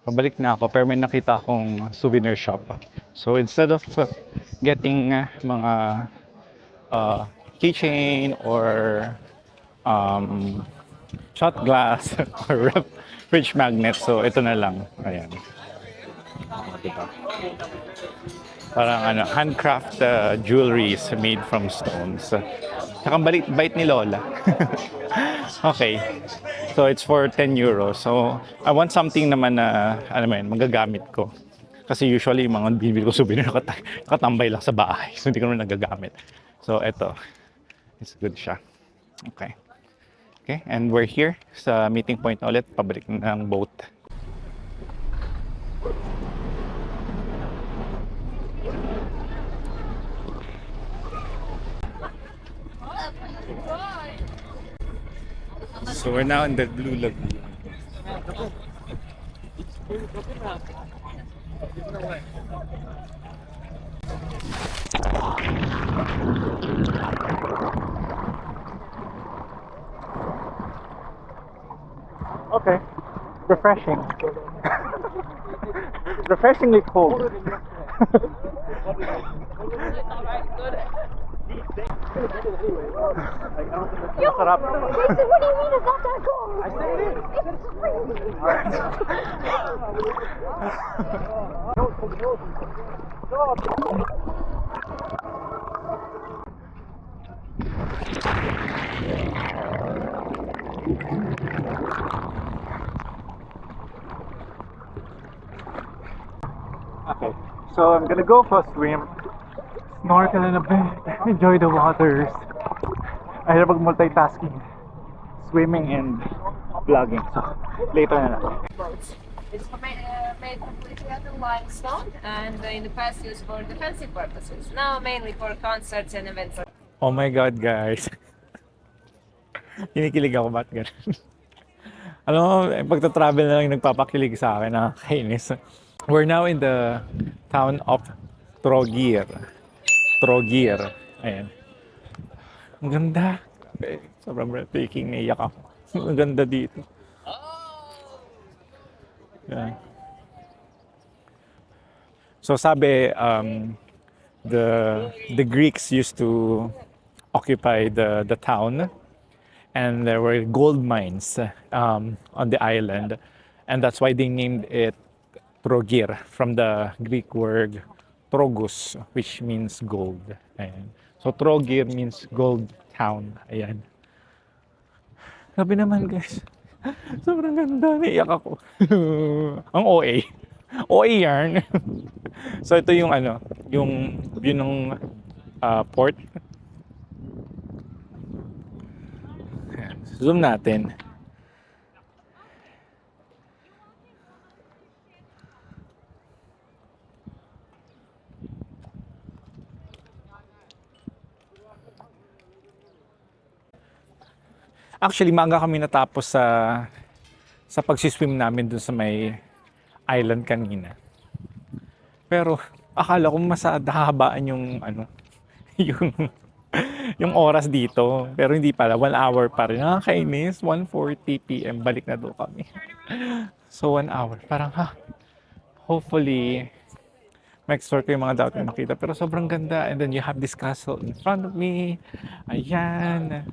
Pabalik na ako, pero may nakita akong souvenir shop. So instead of getting mga keychain or um, shot glass or fridge magnet, so ito na lang. Ayan. Diba? Parang handcraft jewelries made from stones. Tsaka bait ni Lola. Okay. So it's for 10 euros. So I want something naman na magagamit ko. Kasi usually yung mga binibili ko souvenir nakatambay lang sa bahay. So hindi ko naman nagagamit. So eto. It's good siya. Okay. Okay, and we're here sa meeting point na ulit. Pabalik ng boat. So we're now in the Blue Lagoon. Okay, refreshing. Refreshingly cold. Masarap. Jason, what do you mean it's not that cold? I said it is. It's freezing. Okay, so I'm gonna go for a swim, snorkel in a bit, enjoy the waters. I have multitasking, swimming and vlogging. So later na lang. It's made completely out of limestone and in the past used for defensive purposes. Now mainly for concerts and events. Oh my God, guys. Kinikilig ako, ba't ganun? Alam mo, pagta-travel na lang yung nagpapakilig sa akin, nakakainis. We're now in the town of Trogir. Trogir. Ayan. Ang ganda. Sobrang breathtaking, naiyak ako. Ang ganda dito. Yeah. So sabi, the Greeks used to occupy the town, and there were gold mines on the island, and that's why they named it Trogir from the Greek word Trogus, which means gold. Ayan. So Trogir means gold town. Ayan. Sabi naman, guys. Sobrang ganda. Naiyak ako. Ang OA. OA yarn. So ito yung yung view ng port. Ayan. Zoom natin. Actually, maaga kami natapos sa pagsiswim namin dun sa may island kanina. Pero akala ko hahabaan yung yung yung oras dito. Pero hindi pala, 1 hour pa rin. Nakakainis, 1:40 PM balik na doon kami. So 1 hour. Parang hopefully ma-explore ko yung mga dapat makita. Pero sobrang ganda. And then you have this castle in front of me. Ayan.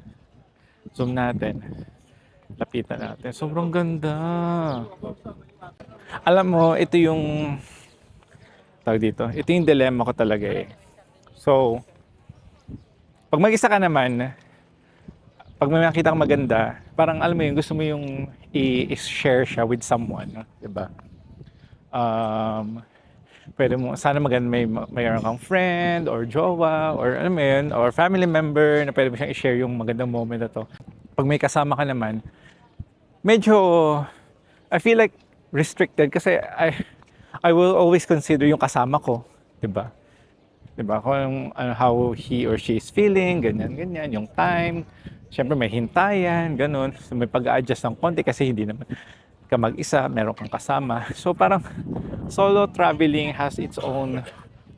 Zoom natin. Lapitan natin. Sobrang ganda. Alam mo, ito yung tawag dito. Ito yung dilemma ko talaga eh. So, pag mag-isa ka naman, pag may makita kang maganda, parang alam mo yun, gusto mo yung i-share siya with someone, 'di ba? Pwede mo, sana maganda mayroon kang friend or jowa or ano mo yun, or family member na pwede mo siyang i-share yung magandang moment na to. Pag may kasama ka naman, medyo I feel like restricted kasi I will always consider yung kasama ko, 'di ba? 'Di ba? Kung how he or she is feeling, ganyan, yung time. Siyempre may hintayan, ganun. So may pag-a-adjust ng konti kasi hindi naman ka mag-isa, meron kang kasama. So parang solo traveling has its own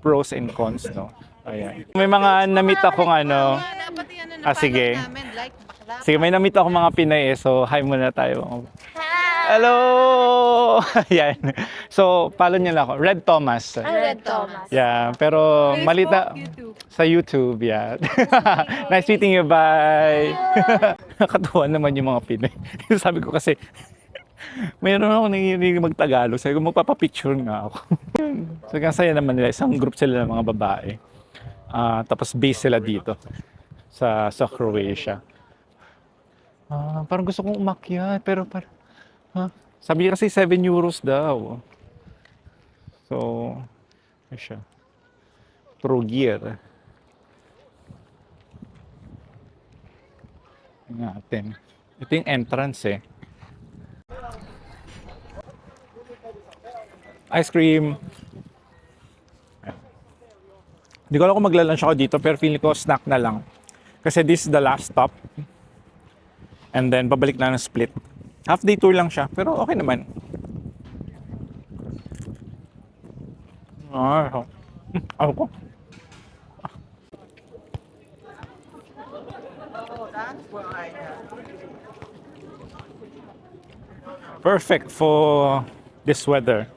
pros and cons, no? Ayan. May mga na-meet akong sige. Sige, may na-meet akong mga Pinay eh. So hi muna tayo. Hi! Hello! Yan. So, follow niyo lang ako. Red Thomas. Red Thomas. Yeah, pero malita sa YouTube, yeah. Nice meeting you, bye! Nakatuwa naman yung mga Pinoy. Sabi ko kasi, mayroon ako nangyayari mag-Tagalog. Sabi ko, magpapapicture nga ako. So, kasaya naman nila. Isang group sila ng mga babae. Tapos base sila dito sa Croatia. Parang gusto kong umakyat, pero parang, sabi niya kasi 7 euros daw. So, ano siya? Trogir. Tingnan natin. Ito yung entrance eh. Ice cream. Hindi ko alam kung magla-lunch ako dito, pero feeling ko snack na lang. Kasi this is the last stop. And then, babalik na ng Split. Half day tour lang siya, pero okay naman. Ako ko. Perfect for this weather.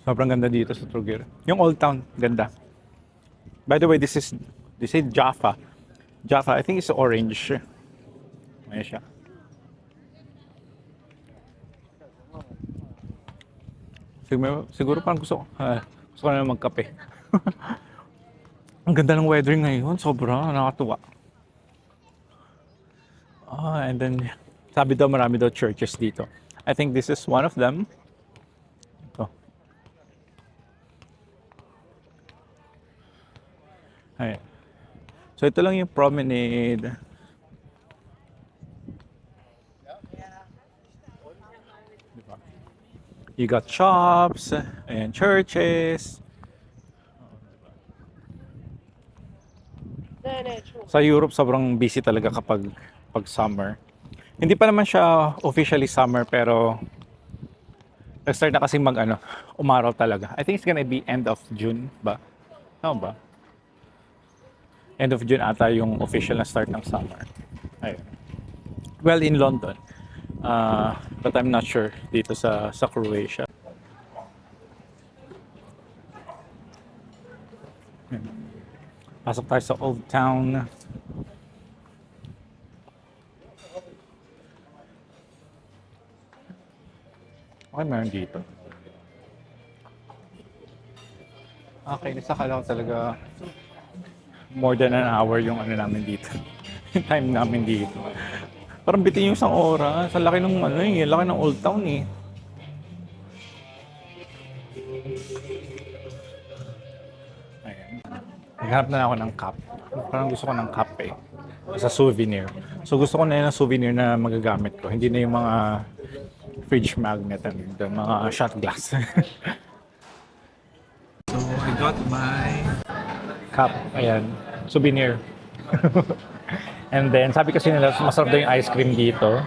Sobrang ganda dito sa Trogir. Yung Old Town, ganda. By the way, this is Jaffa. Jaffa, I think it's orange. Ayan siya. Siguro parang gusto ko na magkape. Ang ganda ng weather ngayon, sobra nakakatuwa. And then sabi daw marami daw churches dito. I think this is one of them. Ito. Ayan. So ito lang yung promenade. Diba? You got shops and churches. Sa Europe, sobrang busy talaga kapag summer. Hindi pa naman siya officially summer, pero nag-start na kasi umaraw talaga. I think it's gonna be end of June ba? Tama ba? End of June ata yung official na start ng summer. Ayun. Well, in London. But I'm not sure dito sa Croatia. Pasok tayo sa Old Town. Okay, meron dito. Okay, nasakala ko talaga more than an hour yung namin dito. Yung time namin dito. Parang bitin yung isang oras. Ang laki ng laki ng Old Town eh. Naghanap na ako ng cup. Parang gusto ko ng cup eh. Sa souvenir. So gusto ko na yun ng souvenir na magagamit ko. Hindi na yung mga fridge magnet and mga shot glass. So I got my cup. Ayan. Souvenir. And then sabi kasi nila masarap daw yung ice cream dito.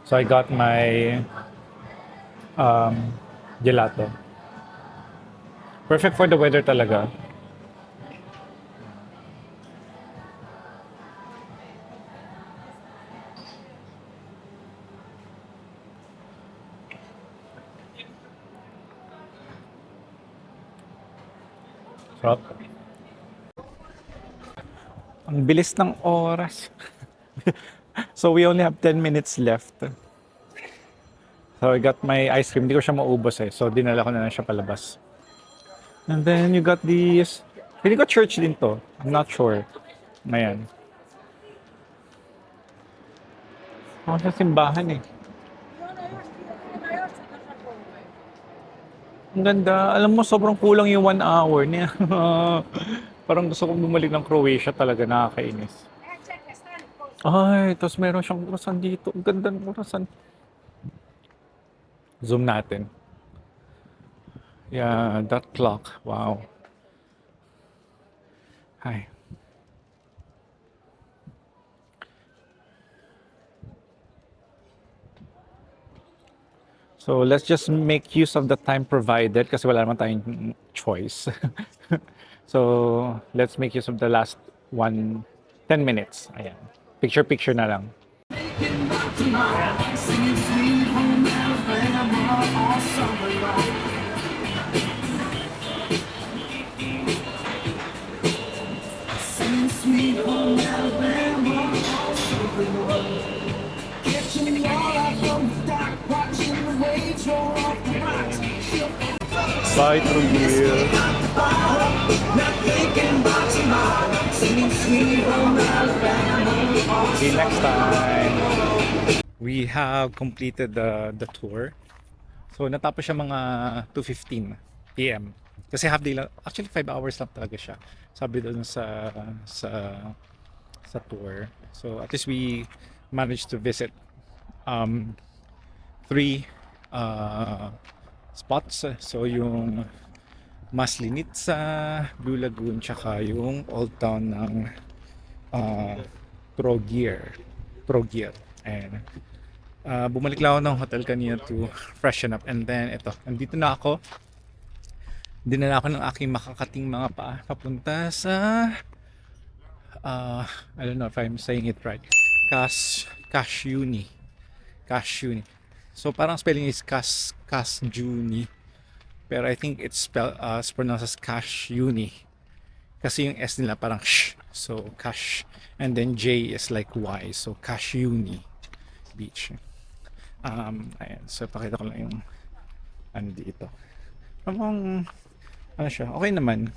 So I got my gelato. Perfect for the weather talaga. Sarap. Ang bilis ng oras. So we only have 10 minutes left. So I got my ice cream. Hindi ko siya maubos eh. So dinala ko na lang siya palabas. And then you got these. Hindi ko church din to. I'm not sure. Ayan. Ako sa simbahan eh. Ang ganda. Alam mo, sobrang kulang yung 1 hour niya. Parang gusto kong bumalik ng Croatia talaga. Nakakainis. Ay, tapos meron siyang kurasan dito. Ang ganda ng kurasan. Zoom natin. Yeah, that clock. Wow. Hi. So let's just make use of the time provided kasi wala naman tayong choice. So, let's make use of the last 10 minutes. Ayan. Picture-picture na lang. Bye, Trujillo. See you next time. We have completed the tour. So natapos siya mga 2:15 PM. Kasi half day lang. Actually 5 hours lang talaga siya. Sabi doon sa tour. So at least we managed to visit three spots. So yung Maslinitsa, Blue Lagoon, tsaka yung Old Town ng Trogir. And bumalik lang ako ng hotel kanina to freshen up. And then ito, nandito na ako. Dinala ako ng aking makakating mga paa papunta sa I don't know if I'm saying it right. Kashiuni. So parang spelling is Kasjuni. Pero I think it's pronounced as Kashiuni. Kasi yung S nila parang sh. So Kash. And then J is like Y. So Kashiuni Beach. Ayan. So pakita ko lang yung dito. Ano siya? Okay naman.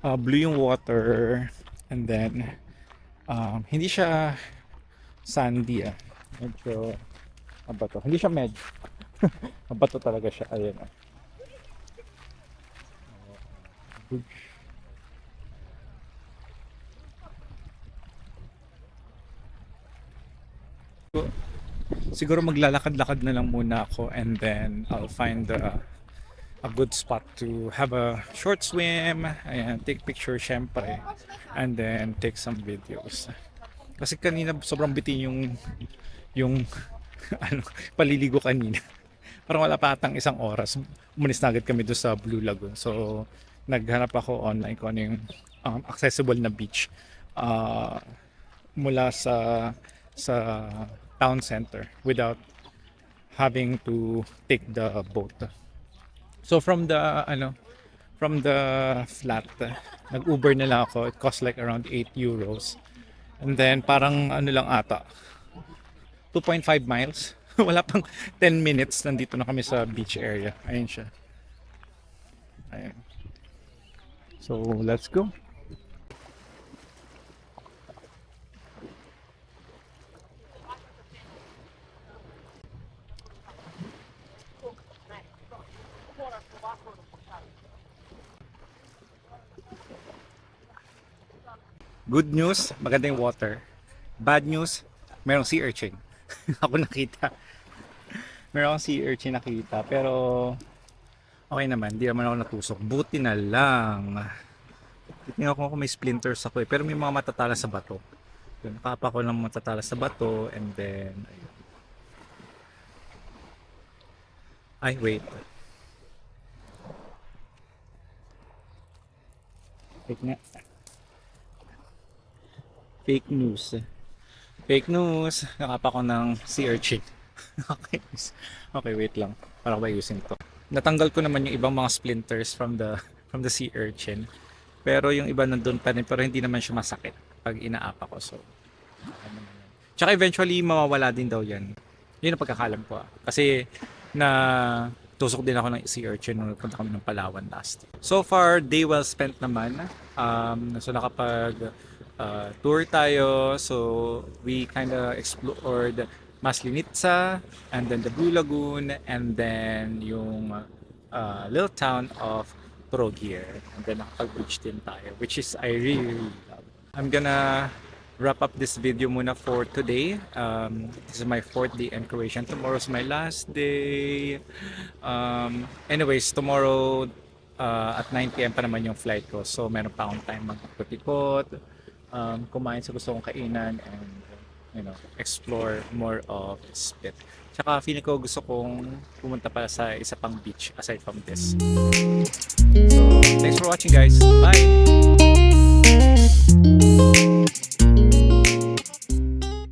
Blue yung water. And then hindi siya sandy Medyo mabato. Hindi siya medyo. Mabato talaga siya. Ayan. Siguro maglalakad-lakad na lang muna ako and then I'll find a good spot to have a short swim, ayan, take picture syempre, and then take some videos. Kasi kanina sobrang bitin yung paliligo kanina. Parang wala pa atang isang oras. Umalis na agad kami doon sa Blue Lagoon. So naghanap ako online kung ano yung accessible na beach mula sa town center without having to take the boat. So from the flat, nag-Uber na lang ako. It cost like around 8 euros. And then parang ano lang ata, 2.5 miles. Wala pang 10 minutes nandito na kami sa beach area. Ayun siya. Ayun. So let's go. Good news, maganda yung water. Bad news, merong sea urchin. Ako nakita. Merong sea urchin nakita. Pero okay naman, di naman ako natusok. Buti na lang. Tingnan ko kung may splinters ako Pero may mga matatala sa bato. Nakapa ko ng matatala sa bato. And then, ayun. Ay, wait. Wait nga. Fake news. Nakapa ko ng sea urchin. Okay, wait lang. Para ko ayusin to. Natanggal ko naman yung ibang mga splinters from the sea urchin. Pero yung iba nandun pa rin. Pero hindi naman siya masakit pag inaapa ko. So, tsaka eventually mawawala din daw yan. Yun ang pagkakalam ko Kasi tusok din ako ng sea urchin nung nagpunta kami ng Palawan last. So far, day well spent naman. So nakapag tour tayo. So we kind of explored Maslinitsa and then the Blue Lagoon and then yung little town of Trogir. And then nakapag-beach din tayo, which is I really love. I'm gonna wrap up this video muna for today. This is my 4th day in Croatia. Tomorrow's my last day. Anyways, tomorrow at 9 PM pa naman yung flight ko. So meron pa akong time magpapikot, kumain sa gusto kong kainan, and explore more of Spit. Tsaka feeling ko gusto kong pumunta pa sa isa pang beach aside from this. So, thanks for watching guys. Bye!